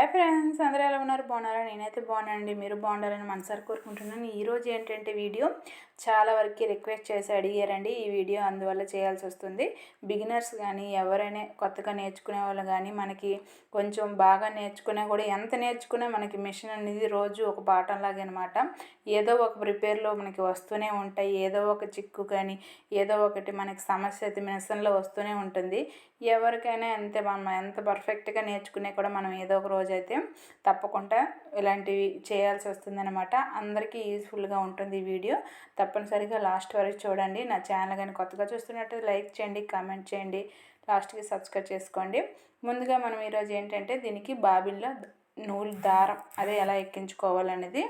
Hi friends, అందరూ ఎలా ఉన్నారు? బాగున్నారా? నేనైతే బాగున్నానండి. మీరు బాగుండాలని మనసారి కోరుకుంటున్నాను. ఈరోజు ఏంటంటే వీడియో చాలా వరకు రిక్వెస్ట్ చేసి అడిగారండి ఈ వీడియో, అందువల్ల చేయాల్సి వస్తుంది. బిగినర్స్ కానీ ఎవరైనా కొత్తగా నేర్చుకునే వాళ్ళు కానీ మనకి కొంచెం బాగా నేర్చుకున్నా కూడా ఎంత నేర్చుకున్నా మనకి మిషన్ అనేది రోజు ఒక పాఠంలాగే అనమాట. ఏదో ఒక ప్రిపేర్లో మనకి వస్తూనే ఉంటాయి. ఏదో ఒక చిక్కు కానీ ఏదో ఒకటి మనకి సమస్య అయితే మిషన్లో వస్తూనే ఉంటుంది. ఎవరికైనా అంతే, మనం ఎంత పర్ఫెక్ట్గా నేర్చుకునే కూడా మనం ఏదో ఒక రోజు అయితే తప్పకుండా ఇలాంటివి చేయాల్సి వస్తుందన్నమాట. అందరికీ యూజ్ఫుల్గా ఉంటుంది ఈ వీడియో. తప్పనిసరిగా లాస్ట్ వరకు చూడండి. నా ఛానల్ కానీ కొత్తగా చూస్తున్నట్టు లైక్ చేయండి, కామెంట్ చేయండి, లాస్ట్కి సబ్స్క్రైబ్ చేసుకోండి. ముందుగా మనం ఈరోజు ఏంటంటే దీనికి బాబిన్లో నూలు దారం అదే ఎలా ఎక్కించుకోవాలనేది.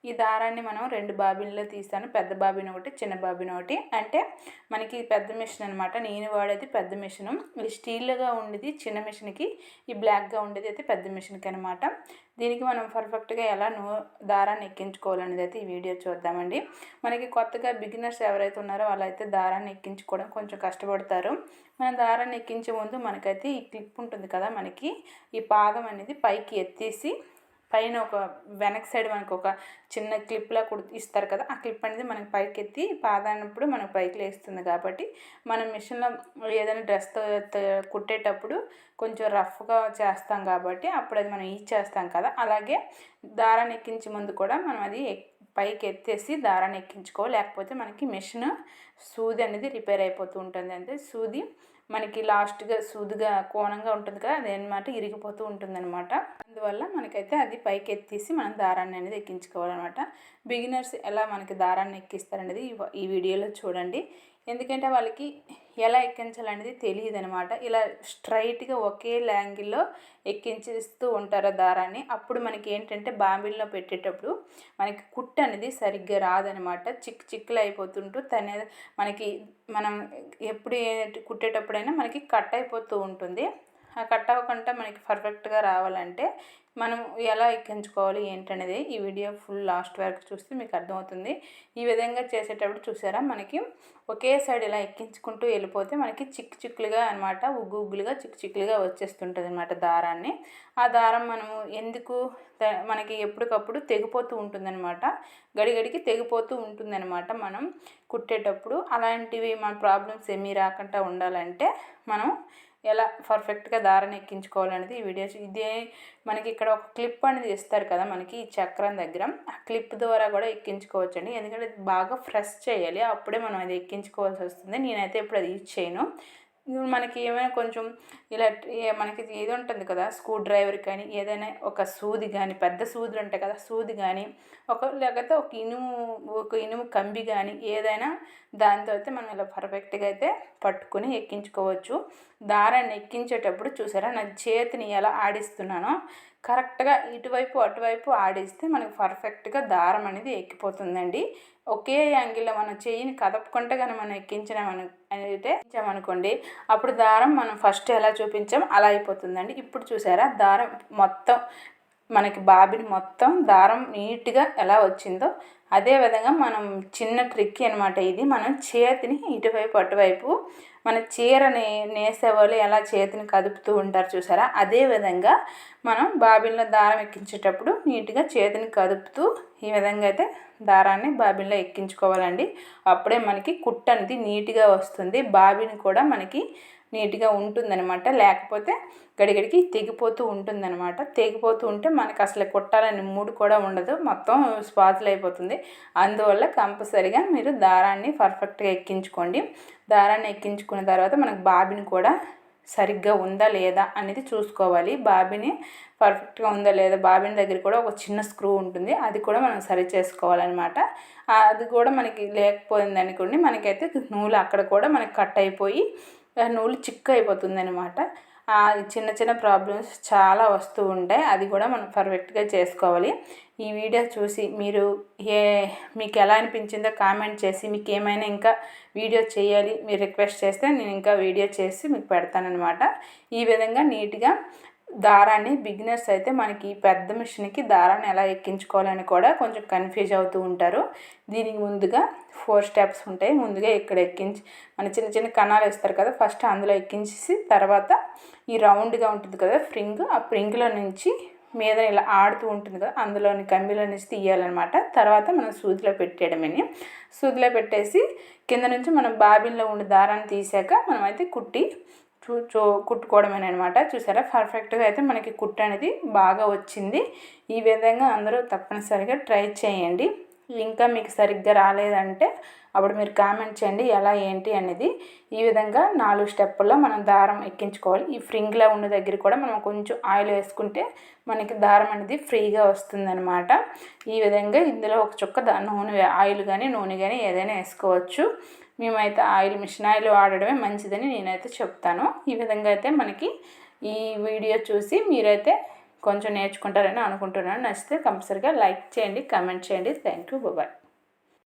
ఈ దారాన్ని మనం 2 బాబిన్లో తీస్తాను. పెద్ద బాబిన్ ఒకటి, చిన్న బాబిన్ ఒకటి. అంటే మనకి పెద్ద మిషన్ అనమాట. నేను వాడేది పెద్ద మిషను. ఇది స్టీల్గా ఉండేది చిన్న మిషన్కి, ఈ బ్లాక్గా ఉండేది అయితే పెద్ద మిషన్కి అనమాట. దీనికి మనం పర్ఫెక్ట్గా ఎలా దారాన్ని ఎక్కించుకోవాలనేది అయితే ఈ వీడియో చూద్దామండి. మనకి కొత్తగా బిగినర్స్ ఎవరైతే ఉన్నారో వాళ్ళైతే దారాన్ని ఎక్కించుకోవడం కొంచెం కష్టపడతారు. మనం దారాన్ని ఎక్కించే ముందు మనకైతే ఈ క్లిప్ ఉంటుంది కదా, మనకి ఈ పాదం అనేది పైకి ఎత్తేసి పైన ఒక వెనక్ సైడ్ మనకు ఒక చిన్న క్లిప్లా ఇస్తారు కదా, ఆ క్లిప్ అనేది మనకి పైకి ఎత్తి పాదానప్పుడు మనకు పైకి లేస్తుంది. కాబట్టి మనం మిషన్లో ఏదైనా డ్రెస్తో కుట్టేటప్పుడు కొంచెం రఫ్గా చేస్తాం కాబట్టి అప్పుడు అది మనం ఇచ్చేస్తాం కదా, అలాగే దారాన్ని ఎక్కించే ముందు కూడా మనం అది పైకి ఎత్తేసి దారాన్ని ఎక్కించుకోవాలి. లేకపోతే మనకి మిషన్ సూది అనేది రిపేర్ అయిపోతూ ఉంటుంది. అంటే సూది మనకి లాస్ట్గా సూదిగా కోణంగా ఉంటుంది కదా, అదేనమాట ఇరిగిపోతూ ఉంటుంది అనమాట. అందువల్ల మనకైతే అది పైకి ఎత్తేసి మనం దారాన్ని అనేది ఎక్కించుకోవాలన్నమాట. బిగినర్స్ ఎలా మనకి దారాన్ని ఎక్కిస్తారనేది ఈ వీడియోలో చూడండి. ఎందుకంటే వాళ్ళకి ఎలా ఎక్కించాలనేది తెలియదు అనమాట. ఇలా స్ట్రైట్గా ఒకే యాంగిల్లో ఎక్కించేస్తూ ఉంటారు దారాన్ని. అప్పుడు మనకి ఏంటంటే బాంబిల్లో పెట్టేటప్పుడు మనకి కుట్టు అనేది సరిగ్గా రాదనమాట. చిక్కులు అయిపోతుంటూ మనకి మనం ఎప్పుడు కుట్టేటప్పుడైనా మనకి కట్ అయిపోతూ ఉంటుంది. ఆ కట్ అవ్వకుండా మనకి పర్ఫెక్ట్గా రావాలంటే మనం ఎలా ఎక్కించుకోవాలి ఏంటనేది ఈ వీడియో ఫుల్ లాస్ట్ వరకు చూస్తే మీకు అర్థమవుతుంది. ఈ విధంగా చేసేటప్పుడు చూసారా, మనకి ఒకే సైడ్ ఇలా ఎక్కించుకుంటూ వెళ్ళిపోతే మనకి చిక్కులుగా అనమాట, ఉగ్గులుగా చిక్కులుగా వచ్చేస్తుంటుంది అనమాట దారాన్ని. ఆ దారం మనము ఎందుకు మనకి ఎప్పటికప్పుడు తెగిపోతూ ఉంటుందన్నమాట, గడిగడికి తెగిపోతూ ఉంటుందన్నమాట. మనం కుట్టేటప్పుడు అలాంటివి మన ప్రాబ్లమ్స్ ఏమీ రాకుండా ఉండాలంటే మనం ఎలా పర్ఫెక్ట్గా దారాన్ని ఎక్కించుకోవాలనేది ఈ వీడియో. ఇదే మనకి ఇక్కడ ఒక క్లిప్ అనేది ఇస్తారు కదా మనకి ఈ చక్రం దగ్గర, ఆ క్లిప్ ద్వారా కూడా ఎక్కించుకోవచ్చండి. ఎందుకంటే బాగా ప్రెస్ చేయాలి, అప్పుడే మనం అది ఎక్కించుకోవాల్సి వస్తుంది. నేనైతే ఇప్పుడు అది యూజ్ చేయను. మనకి ఏమైనా కొంచెం ఇలా మనకి ఏది ఉంటుంది కదా, స్క్రూ డ్రైవర్ కానీ ఏదైనా ఒక సూది కానీ, పెద్ద సూదులు ఉంటాయి కదా, సూది కానీ లేకపోతే ఒక ఇనుము కంబి కానీ ఏదైనా దాంతో అయితే మనం ఇలా పర్ఫెక్ట్గా అయితే పట్టుకుని ఎక్కించుకోవచ్చు. దారాన్ని ఎక్కించేటప్పుడు చూసారా, నా చేతిని ఎలా ఆడిస్తున్నానో కరెక్ట్గా ఇటువైపు అటువైపు ఆడిస్తే మనకు పర్ఫెక్ట్గా దారం అనేది ఎక్కిపోతుందండి. ఒకే యాంగిల్లో మనం చెయ్యిని కదపకుండా కానీ మనం ఎక్కించామనుకోండి, అప్పుడు దారం మనం ఫస్ట్ ఎలా చూపించాం అలా అయిపోతుందండి. ఇప్పుడు చూసారా, దారం మొత్తం మనకి బాబిని మొత్తం దారం నీట్గా ఎలా వచ్చిందో అదే విధంగా మనం చిన్న ట్రిక్ అనమాట ఇది. మనం చేతిని ఇటువైపు అటువైపు మన చీరని నేసేవాళ్ళు ఎలా చేతిని కదుపుతూ ఉంటారు చూసారా, అదే విధంగా మనం బాబిన్లో దారం ఎక్కించేటప్పుడు నీట్గా చేతిని కదుపుతూ ఈ విధంగా అయితే దారాన్ని బాబిన్లో ఎక్కించుకోవాలండి. అప్పుడే మనకి కుట్టు అనేది నీట్గా వస్తుంది, బాబిన్ కూడా మనకి నీట్గా ఉంటుందన్నమాట. లేకపోతే గడిగడికి తెగిపోతూ ఉంటుందన్నమాట. తెగిపోతూ ఉంటే మనకు అసలు కుట్టాలని మూడు కూడా ఉండదు, మొత్తం స్పాజులు అయిపోతుంది. అందువల్ల కంపల్సరిగా మీరు దారాన్ని పర్ఫెక్ట్గా ఎక్కించుకోండి. దారాన్ని ఎక్కించుకున్న తర్వాత మనకు బాబిన్ కూడా సరిగ్గా ఉందా లేదా అనేది చూసుకోవాలి. బాబిని పర్ఫెక్ట్గా ఉందా లేదా, బాబిన్ దగ్గర కూడా ఒక చిన్న స్క్రూ ఉంటుంది, అది కూడా మనం సరి చేసుకోవాలన్నమాట. అది కూడా మనకి లేకపోయింది అనుకోండి, మనకైతే నూలు అక్కడ కూడా మనకి కట్ అయిపోయి నూలు చిక్కు అయిపోతుంది అనమాట. చిన్న చిన్న ప్రాబ్లమ్స్ చాలా వస్తూ ఉంటాయి, అది కూడా మనం పర్ఫెక్ట్గా చేసుకోవాలి. ఈ వీడియో చూసి మీకు ఎలా అనిపించిందో కామెంట్ చేసి, మీకు ఏమైనా ఇంకా వీడియో చేయాలి మీరు రిక్వెస్ట్ చేస్తే నేను ఇంకా వీడియో చేసి మీకు పెడతానమాట. ఈ విధంగా నీట్గా దారాన్ని బిగినర్స్ అయితే మనకి పెద్ద మిషన్కి దారాన్ని ఎలా ఎక్కించుకోవాలని కూడా కొంచెం కన్ఫ్యూజ్ అవుతూ ఉంటారు. దీనికి ముందుగా 4 స్టెప్స్ ఉంటాయి. ముందుగా ఇక్కడ ఎక్కించి మన చిన్న చిన్న కణాలు వేస్తారు కదా, ఫస్ట్ అందులో ఎక్కించేసి తర్వాత ఈ రౌండ్గా ఉంటుంది కదా ఫ్రింగ్, ఆ ఫ్రింగ్లో నుంచి మీద ఇలా ఆడుతూ ఉంటుంది కదా, అందులోని కంబిలో నుంచి తీయాలన్నమాట. తర్వాత మనం సూదిలో పెట్టేయడమే. సూదిలో పెట్టేసి కింద నుంచి మనం బాబిన్లో ఉండే దారాన్ని తీసాక మనమైతే కుట్టుకోవడమేనమాట. చూసారా, పర్ఫెక్ట్గా అయితే మనకి కుట్టు అనేది బాగా వచ్చింది. ఈ విధంగా అందరూ తప్పనిసరిగా ట్రై చేయండి. ఇంకా మీకు సరిగ్గా రాలేదంటే అప్పుడు మీరు కామెంట్ చేయండి ఎలా ఏంటి అనేది. ఈ విధంగా 4 స్టెప్పుల్లో మనం దారం ఎక్కించుకోవాలి. ఈ ఫ్రింగ్లో ఉన్న దగ్గర కూడా మనం కొంచెం ఆయిల్ వేసుకుంటే మనకి దారం అనేది ఫ్రీగా వస్తుందన్నమాట. ఈ విధంగా ఇందులో ఒక చుక్క నూనె, ఆయిల్ కానీ నూనె కానీ ఏదైనా వేసుకోవచ్చు. మేమైతే మిషన్ ఆయిల్ వాడడమే మంచిదని నేనైతే చెప్తాను. ఈ విధంగా అయితే మనకి ఈ వీడియో చూసి మీరైతే కొంచెం నేర్చుకుంటారని అనుకుంటున్నాను. నచ్చితే కంపల్సరీగా లైక్ చేయండి, కామెంట్ చేయండి. Thank you, bye.